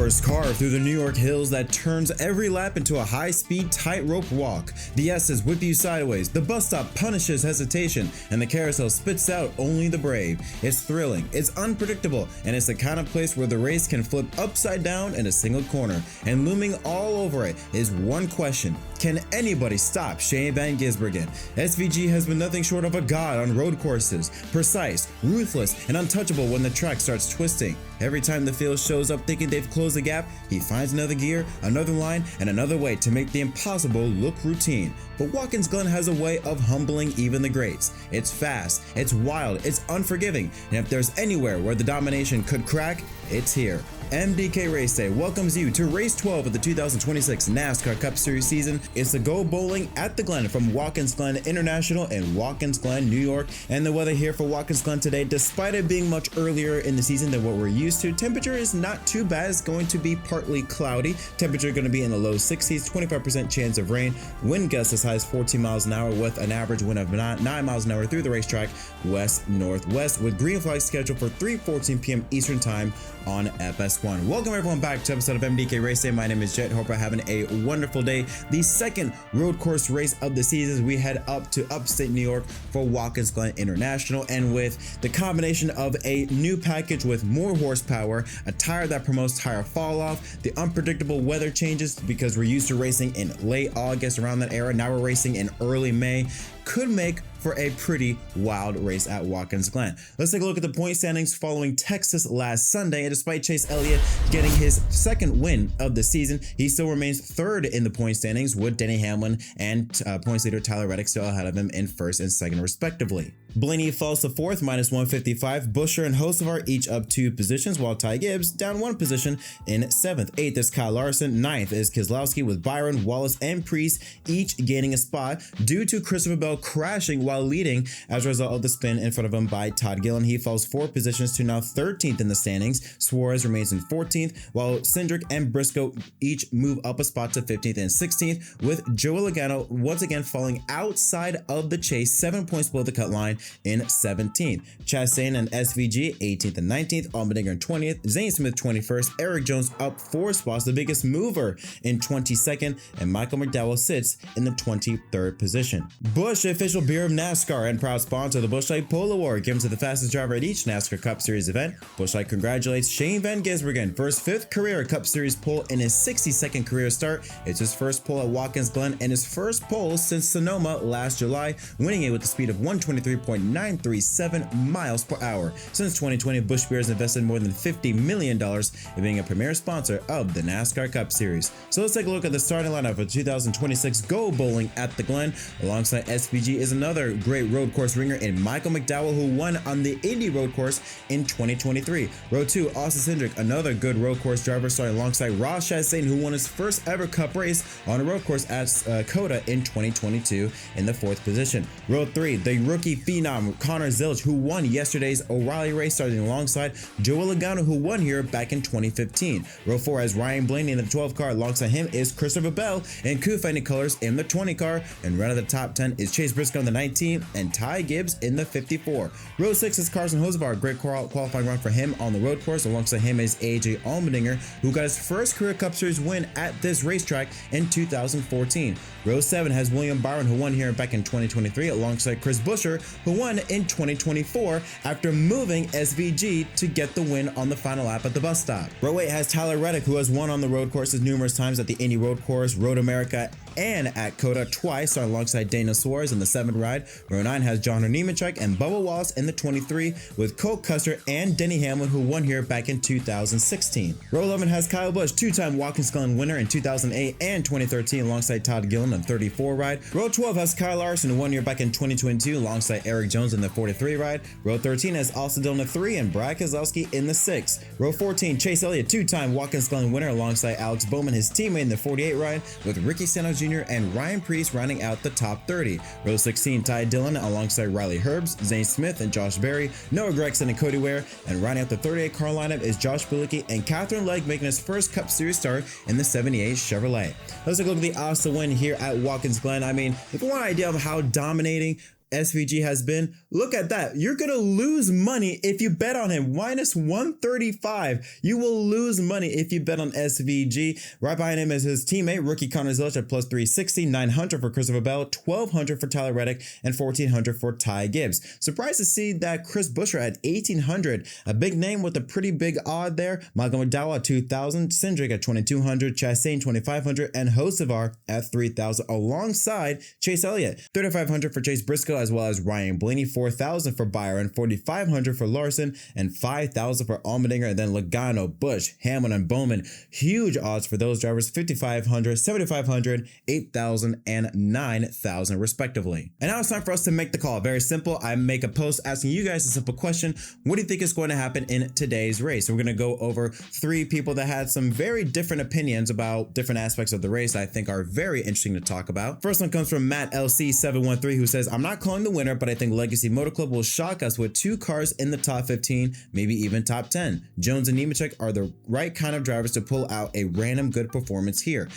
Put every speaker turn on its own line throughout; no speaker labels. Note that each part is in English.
horse carved through the New York hills that turns every lap into a high-speed tightrope walk. The S's whip you sideways, the bus stop punishes hesitation, and the carousel spits out only the brave. It's thrilling, it's unpredictable, and it's the kind of place where the race can flip upside down in a single corner. And looming all over it is one question: can anybody stop Shane Van Gisbergen? SVG has been nothing short of a god on road courses, precise, ruthless, and untouchable when the track starts twisting. Every time the field shows up thinking they've closed the gap, he finds another gear, another line, and another way to make the impossible look routine. But Watkins Glen has a way of humbling even the greats. It's fast, it's wild, it's unforgiving, and if there's anywhere where the domination could crack, it's here. MDK RaceDay welcomes you to race 12 of the 2026 NASCAR Cup Series season. It's the Go Bowling at the Glen from Watkins Glen International in Watkins Glen, New York. And the weather here for Watkins Glen today, despite it being much earlier in the season than what we're used to, temperature is not too bad. It's going to be partly cloudy. Temperature going to be in the low 60s, 25% chance of rain. Wind gusts as high as 14 miles an hour with an average wind of 9 miles an hour through the racetrack west-northwest, with green flag scheduled for 3:14 p.m. Eastern time on FS1. Welcome everyone back to episode of MDK RaceDay. My name is Jet. Hope you're having a wonderful day. The second road course race of the season, we head up to upstate New York for Watkins Glen International, and with the combination of a new package with more horsepower, a tire that promotes tire fall off, the unpredictable weather changes because we're used to racing in late August around that era, now we're racing in early May, could make for a pretty wild race at Watkins Glen. Let's take a look at the point standings following Texas last Sunday. And despite Chase Elliott getting his second win of the season, he still remains third in the point standings, with Denny Hamlin and points leader Tyler Reddick still ahead of him in first and second respectively. Blaney falls to fourth, -155. Buescher and Hocevar each up 2 positions, while Ty Gibbs down 1 position in 7th. 8th is Kyle Larson. 9th is Keselowski, with Byron, Wallace, and Priest each gaining a spot due to Christopher Bell crashing while leading as a result of the spin in front of him by Todd Gillen. He falls 4 positions to now 13th in the standings. Suarez remains in 14th, while Cindric and Briscoe each move up a spot to 15th and 16th, with Joey Logano once again falling outside of the chase, 7 points below the cut line in 17th. Chastain and SVG 18th and 19th, Allmendinger in 20th, Zane Smith 21st, Eric Jones up 4 spots, the biggest mover in 22nd, and Michael McDowell sits in the 23rd position. Busch, official beer of NASCAR and proud sponsor of the Busch Light Polo Award, given to the fastest driver at each NASCAR Cup Series event. Busch Light congratulates Shane Van Gisbergen for his 5th career Cup Series pole in his 62nd career start. It's his first pole at Watkins Glen and his first pole since Sonoma last July, winning it with a speed of 123.937 miles per hour. Since 2020, Busch Beer has invested more than $50 million in being a premier sponsor of the NASCAR Cup Series. So let's take a look at the starting lineup for 2026 Go Bowling at the Glen. Alongside SVG is another great road course ringer in Michael McDowell, who won on the Indy road course in 2023. Row 2, Austin Cindric, another good road course driver, starting alongside Ross Chastain, who won his first ever Cup race on a road course at COTA in 2022 in the 4th position. Row 3, the rookie phenom Connor Zilch, who won yesterday's O'Reilly race, starting alongside Joey Logano, who won here back in 2015. Row 4 has Ryan Blaney in the 12 car. Alongside him is Christopher Bell in Kufani colors in the 20 car, and running the top 10 is Chase Briscoe in the 19 and Ty Gibbs in the 54. Row 6 is Carson Hocevar, great qualifying run for him on the road course. Alongside him is AJ Allmendinger, who got his first career Cup Series win at this racetrack in 2014. Row 7 has William Byron, who won here back in 2023, alongside Chris Buescher, who won in 2024 after moving SVG to get the win on the final lap at the bus stop. Row 8 has Tyler Reddick, who has won on the road courses numerous times at the Indy road course, Road America, and at COTA twice, alongside Daniel Suarez in the 7th ride. Row 9 has John Nemechek and Bubba Wallace in the 23, with Cole Custer and Denny Hamlin, who won here back in 2016. Row 11 has Kyle Busch, 2-time Watkins Glen winner in 2008 and 2013, alongside Todd Gillen in the 34 ride. Row 12 has Kyle Larson, who won here back in 2022, alongside Eric Jones in the 43 ride. Row 13 has Austin Dillon in the 3 and Brad Keselowski in the 6. Row 14, Chase Elliott, 2-time Watkins Glen winner, alongside Alex Bowman, his teammate in the 48 ride, with Ricky Santos Jr. and Ryan Priest rounding out the top 30. Row 16, Ty Dillon alongside Riley Herbst, Zane Smith, and Josh Berry, Noah Gragson and Cody Ware, and rounding out the 38 car lineup is Josh Bilicki and Catherine Legg, making his first Cup Series start in the 78 Chevrolet. Let's take a look at the odds to win here at Watkins Glen. I mean, if you want an idea of how dominating SVG has been. Look at that. You're going to lose money if you bet on him. Minus 135. You will lose money if you bet on SVG. Right behind him is his teammate, rookie Connor Zilisch at plus 360, 900 for Christopher Bell, 1200 for Tyler Reddick, and 1400 for Ty Gibbs. Surprised to see that Chris Buescher at 1800. A big name with a pretty big odd there. Malcolm McDowell at 2000, Cindric at 2200, Chastain 2500, and Hocevar at 3000 alongside Chase Elliott. 3500 for Chase Briscoe, as well as Ryan Blaney, 4,000 for Byron, 4,500 for Larson, and 5,000 for Allmendinger, and then Logano, Busch, Hamilton, and Bowman. Huge odds for those drivers, 5,500, 7,500, 8,000, and 9,000 respectively. And now it's time for us to make the call. Very simple. I make a post asking you guys a simple question. What do you think is going to happen in today's race? So we're going to go over 3 people that had some very different opinions about different aspects of the race I think are very interesting to talk about. First one comes from Matt LC713, who says, I'm not calling the winner, but I think Legacy Motor Club will shock us with 2 cars in the top 15, maybe even top 10. Jones and Nemechek are the right kind of drivers to pull out a random good performance here.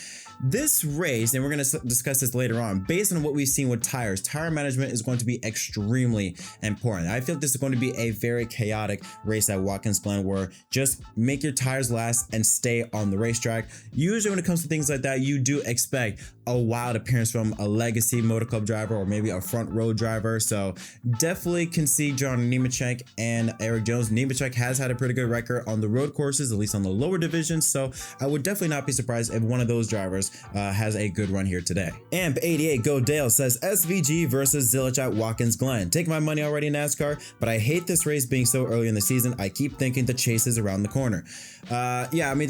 This race, and we're going to discuss this later on, based on what we've seen with tires, tire management is going to be extremely important. I feel like this is going to be a very chaotic race at Watkins Glen, where just make your tires last and stay on the racetrack. Usually when it comes to things like that, you do expect a wild appearance from a Legacy Motor Club driver or maybe a front row driver. So definitely can see John Nemechek and Eric Jones. Nemechek has had a pretty good record on the road courses, at least on the lower divisions. So I would definitely not be surprised if one of those drivers has a good run here today. AMP88 Go Dale says SVG versus Zilisch at Watkins Glen. Take my money already, NASCAR, but I hate this race being so early in the season. I keep thinking the chase is around the corner. Yeah, I think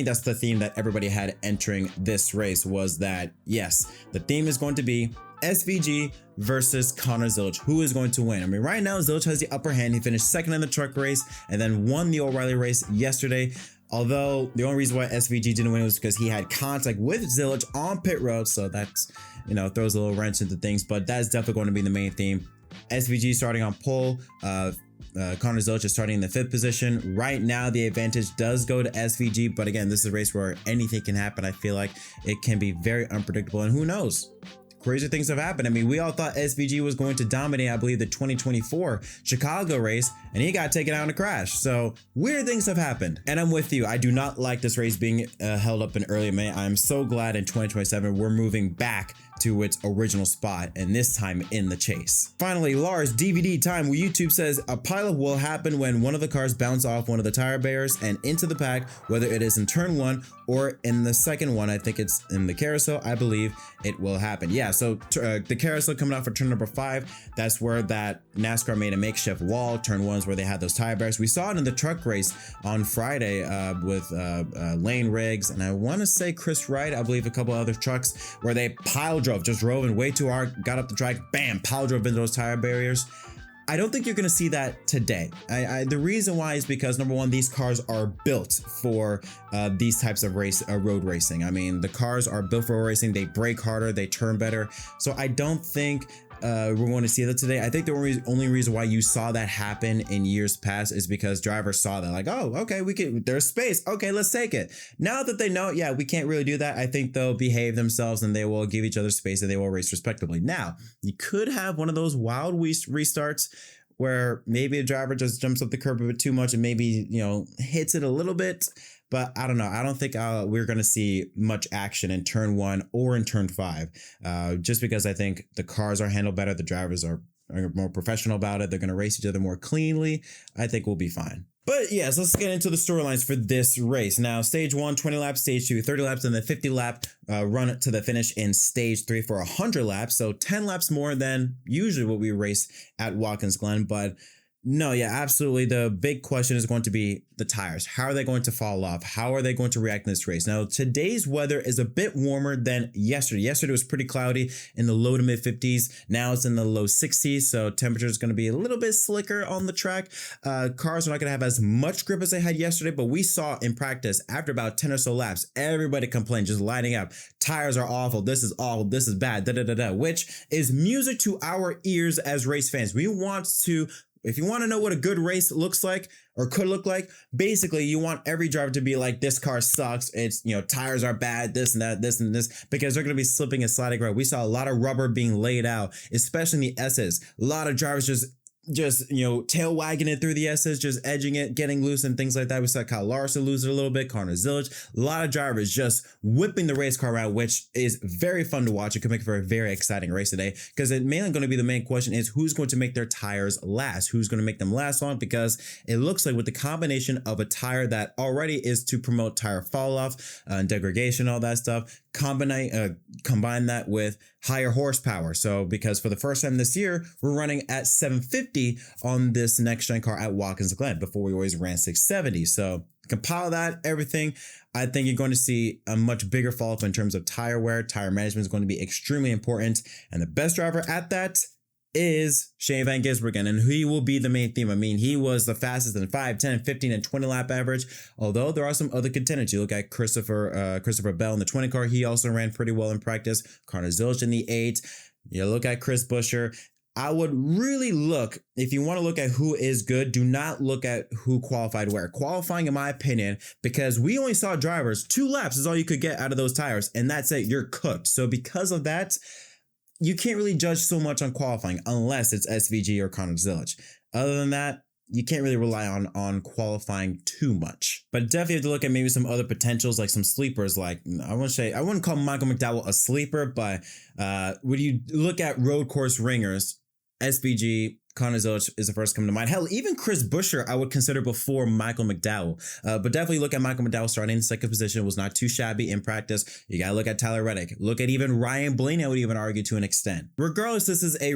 that's the theme that everybody had entering this race, was that yes, the theme is going to be SVG versus Connor Zilisch. Who is going to win? I mean, right now Zilisch has the upper hand. He finished second in the truck race and then won the O'Reilly race yesterday. Although the only reason why SVG didn't win was because he had contact with Zilisch on pit road, so that's, throws a little wrench into things. But that's definitely going to be the main theme. SVG starting on pole. Connor Zilisch is starting in the 5th position. Right now, the advantage does go to SVG, but again, this is a race where anything can happen. I feel like it can be very unpredictable, and who knows? Crazy things have happened. I mean, we all thought SVG was going to dominate, I believe, the 2024 Chicago race, and he got taken out in a crash. So weird things have happened. And I'm with you. I do not like this race being held up in early May. I'm so glad in 2027 we're moving back to its original spot, and this time in the chase. Finally, Lars DVD time, where YouTube says a pileup will happen when one of the cars bounce off one of the tire barriers and into the pack, whether it is in turn 1 or in the second one. I think it's in the carousel. I believe it will happen. Yeah, so the carousel coming out for turn number 5, that's where that NASCAR made a makeshift wall. Turn 1's where they had those tire barriers. We saw it in the truck race on Friday with Lane Riggs, and I want to say Chris Wright, I believe a couple other trucks, where they just drove in way too hard, got up the track, bam, pile drove into those tire barriers. I don't think you're going to see that today. The reason why is because, number one, these cars are built for these types of road racing. I mean, the cars are built for road racing. They brake harder, they turn better. So I don't think we're going to see that today. I think the only reason why you saw that happen in years past is because drivers saw that, like, oh, okay, there's space. Okay, let's take it. Now that they know, yeah, we can't really do that, I think they'll behave themselves and they will give each other space and they will race respectably. Now, you could have one of those wild restarts where maybe a driver just jumps up the curb a bit too much and maybe, hits it a little bit. But I don't know. I don't think we're going to see much action in turn 1 or in turn 5, just because I think the cars are handled better. The drivers are more professional about it. They're going to race each other more cleanly. I think we'll be fine. But yes, let's get into the storylines for this race. Now, stage 1, 20 laps, stage 2, 30 laps, and then 50 lap run to the finish in stage 3 for 100 laps. So 10 laps more than usually what we race at Watkins Glen. But no, yeah, absolutely. The big question is going to be the tires. How are they going to fall off? How are they going to react in this race? Now, today's weather is a bit warmer than yesterday. Yesterday was pretty cloudy in the low to mid 50s. Now it's in the low 60s. So temperature is going to be a little bit slicker on the track. Cars are not going to have as much grip as they had yesterday, but we saw in practice after about 10 or so laps, everybody complained, just lining up. Tires are awful. This is awful. This is bad, which is music to our ears as race fans. We want to if you want to know what a good race looks like or could look like, basically you want every driver to be like, this car sucks. It's, you know, tires are bad, this and that, this and this, because they're going to be slipping and sliding around. We saw a lot of rubber being laid out, especially in the S's. A lot of drivers just, you know, tail wagging it through the S's, just edging it, getting loose and things like that. We saw Kyle Larson lose it a little bit, Connor Zilic, a lot of drivers just whipping the race car around, which is very fun to watch. It could make for a very exciting race today, because it mainly going to be the main question is who's going to make their tires last, who's going to make them last long, because it looks like with the combination of a tire that already is to promote tire fall off and degradation, all that stuff, combine that with higher horsepower. So because for the first time this year, we're running at 750 on this next gen car at Watkins Glen. Before we always ran 670. So compile that, everything, I think you're going to see a much bigger fall off in terms of tire wear. Tire management is going to be extremely important. And the best driver at that is Shane Van Gisbergen, and he will be the main theme. I mean, he was the fastest in 5, 10, 15, and 20 lap average, although there are some other contenders. You look at Christopher Bell in the 20 car, he also ran pretty well in practice. Connor Zilic in the 8. You look at Chris Buescher. I would really look, if you want to look at who is good, do not look at who qualified where. Qualifying, in my opinion, because we only saw drivers, 2 laps is all you could get out of those tires, and that's it, you're cooked. So because of that, you can't really judge so much on qualifying unless it's SVG or Connor Zilic. Other than that, you can't really rely on qualifying too much. But definitely have to look at maybe some other potentials, like some sleepers. Like, I wouldn't call Michael McDowell a sleeper, but when you look at road course ringers, SVG, Connor Zilic is the first to come to mind. Hell, even Chris Buescher I would consider before Michael McDowell. But definitely look at Michael McDowell starting in second position. Was not too shabby in practice. You got to look at Tyler Reddick. Look at even Ryan Blaney, I would even argue to an extent. Regardless, this is the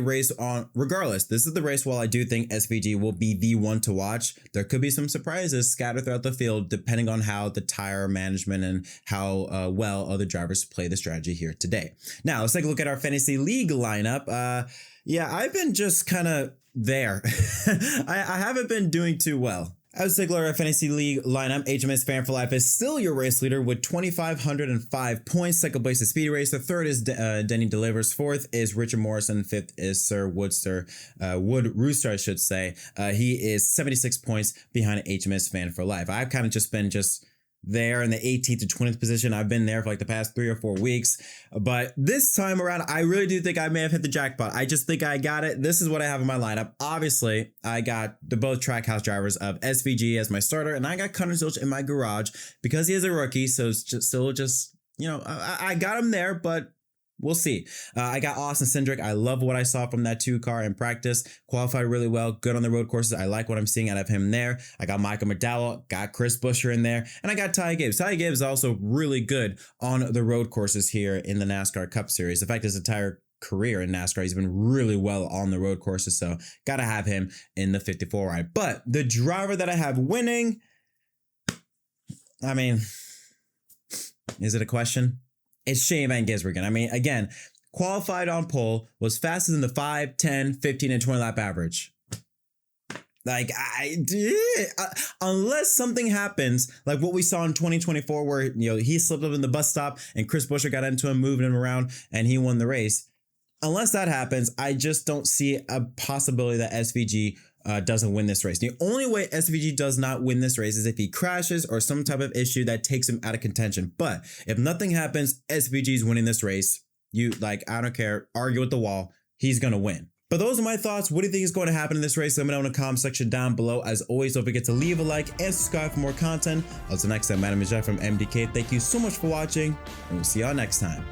race while I do think SVG will be the one to watch. There could be some surprises scattered throughout the field depending on how the tire management and how well other drivers play the strategy here today. Now, let's take a look at our fantasy league lineup. Yeah, I've been just kind of there. I haven't been doing too well. As a our fantasy league lineup, HMS Fan for Life is still your race leader with 2,505 points. Second place is Speedy Racer. Third is Denny Delivers. Fourth is Richard Morrison. Fifth is Sir Wood Rooster, I should say. He is 76 points behind HMS Fan for Life. I've kind of just been there in the 18th to 20th position. I've been there for like the past 3 or 4 weeks, but this time around, I really do think I may have hit the jackpot. I just think I got it. This is what I have in my lineup. Obviously, I got the both Trackhouse drivers of SVG as my starter, and I got Connor Zilic in my garage because he is a rookie. So it's just you know, I got him there, but we'll see. I got Austin Cindric. I love what I saw from that 2 car in practice. Qualified really well. Good on the road courses. I like what I'm seeing out of him there. I got Michael McDowell. Got Chris Buescher in there. And I got Ty Gibbs. Ty Gibbs is also really good on the road courses here in the NASCAR Cup Series. In fact, his entire career in NASCAR, he's been really well on the road courses. So got to have him in the 54 ride. But the driver that I have winning, I mean, is it a question? It's Shane Van Gisbergen. I mean, again, qualified on pole, was faster than the 5, 10, 15, and 20 lap average. Like, unless something happens, like what we saw in 2024, where, you know, he slipped up in the bus stop and Chris Buescher got into him, moving him around, and he won the race. Unless that happens, I just don't see a possibility that SVG doesn't win this race. The only way SVG does not win this race is if he crashes or some type of issue that takes him out of contention. But if nothing happens, SVG is winning this race. I don't care, argue with the wall, he's going to win. But those are my thoughts. What do you think is going to happen in this race? Let me know in the comment section down below. As always, don't forget to leave a like and subscribe for more content. Until next time, my name is Jeff from MDK. Thank you so much for watching, and we'll see y'all next time.